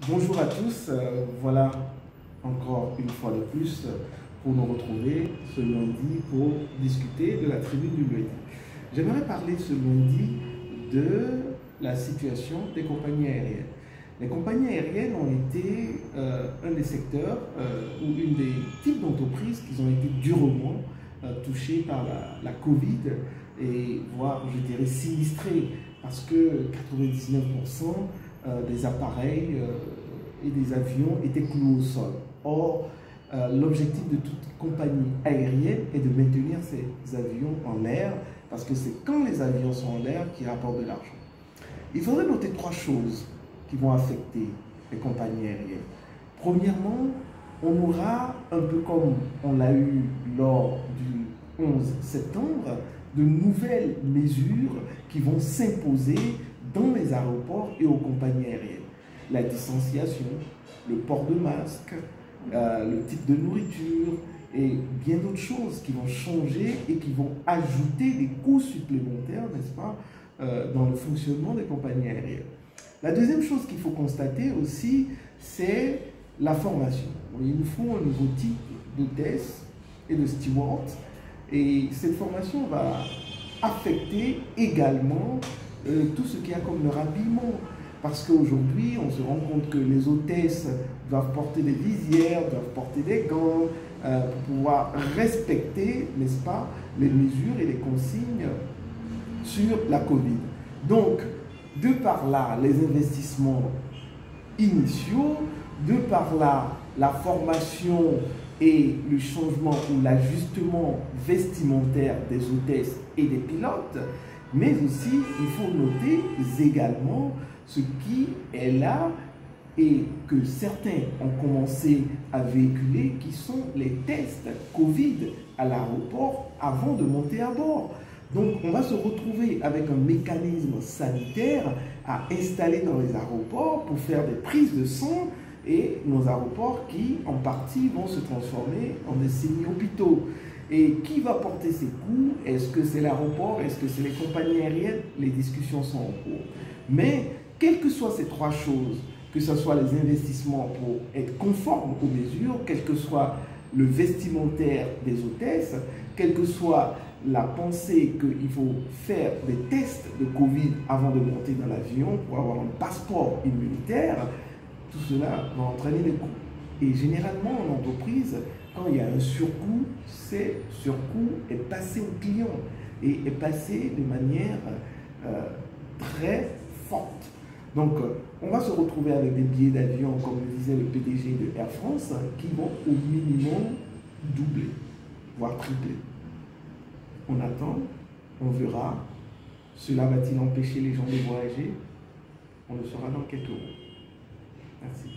Bonjour à tous, voilà encore une fois de plus pour nous retrouver ce lundi pour discuter de la tribune du lundi. J'aimerais parler ce lundi de la situation des compagnies aériennes. Les compagnies aériennes ont été un des secteurs ou une des types d'entreprises qui ont été durement touchées par la Covid et voire je dirais sinistrées parce que 99% des appareils et des avions étaient cloués au sol. Or, l'objectif de toute compagnie aérienne est de maintenir ces avions en l'air parce que c'est quand les avions sont en l'air qu'ils rapportent de l'argent. Il faudrait noter trois choses qui vont affecter les compagnies aériennes. Premièrement, on aura, un peu comme on l'a eu lors du 11 septembre, de nouvelles mesures qui vont s'imposer dans les aéroports et aux compagnies aériennes. La distanciation, le port de masque, le type de nourriture et bien d'autres choses qui vont changer et qui vont ajouter des coûts supplémentaires, n'est-ce pas, dans le fonctionnement des compagnies aériennes. La deuxième chose qu'il faut constater aussi, c'est la formation. Il nous faut un nouveau type d'hôtesse et de steward et cette formation va affecter également tout ce qu'il y a comme leur habillement. Parce qu'aujourd'hui, on se rend compte que les hôtesses doivent porter des visières, doivent porter des gants pour pouvoir respecter, n'est-ce pas, les mesures et les consignes sur la Covid. Donc, de par là, les investissements initiaux, de par là, la formation et le changement ou l'ajustement vestimentaire des hôtesses et des pilotes, mais aussi, il faut noter également ce qui est là et que certains ont commencé à véhiculer, qui sont les tests Covid à l'aéroport avant de monter à bord. Donc, on va se retrouver avec un mécanisme sanitaire à installer dans les aéroports pour faire des prises de sang et nos aéroports qui, en partie, vont se transformer en des semi-hôpitaux. Et qui va porter ces coûts? Est-ce que c'est l'aéroport? Est-ce que c'est les compagnies aériennes? Les discussions sont en cours. Mais, quelles que soient ces trois choses, que ce soit les investissements pour être conformes aux mesures, quel que soit le vestimentaire des hôtesses, quelle que soit la pensée qu'il faut faire des tests de Covid avant de monter dans l'avion pour avoir un passeport immunitaire, tout cela va entraîner des coûts. Et généralement, en entreprise, quand il y a un surcoût, ce surcoût est passé au client et est passé de manière très forte. Donc, on va se retrouver avec des billets d'avion, comme le disait le PDG de Air France, qui vont au minimum doubler, voire tripler. On attend, on verra. Cela va-t-il empêcher les gens de voyager? On le saura dans quelques mois. Merci.